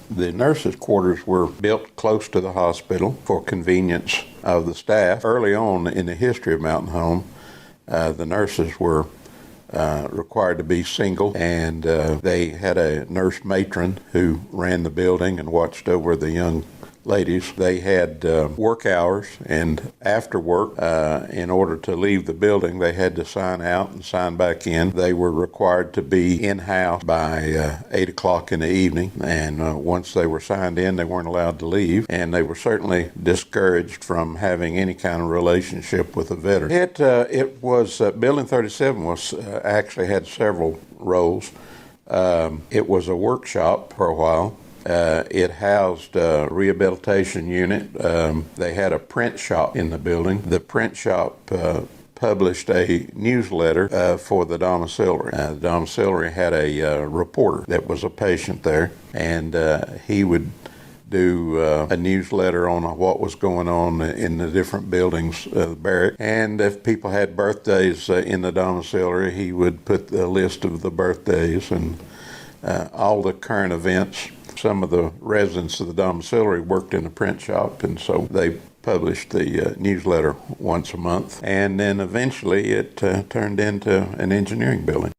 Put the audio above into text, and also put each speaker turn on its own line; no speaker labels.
The nurses' quarters were built close to the hospital for convenience of the staff. Early on in the history of Mountain Home, the nurses were required to be single, and they had a nurse matron who ran the building and watched over the young ladies. They had work hours, and after work, in order to leave the building, they had to sign out and sign back in. They were required to be in-house by 8 o'clock in the evening, and once they were signed in, they weren't allowed to leave, and they were certainly discouraged from having any kind of relationship with a veteran. It was, Building 37 was actually had several roles. It was a workshop for a while. It housed a rehabilitation unit. They had a print shop in the building. The print shop published a newsletter for the domiciliary. The domiciliary had a reporter that was a patient there, and he would do a newsletter on what was going on in the different buildings of the barrack. And if people had birthdays in the domiciliary, he would put the list of the birthdays and all the current events. Some of the residents of the domiciliary worked in the print shop, and so they published the newsletter once a month. And then eventually it turned into an engineering building.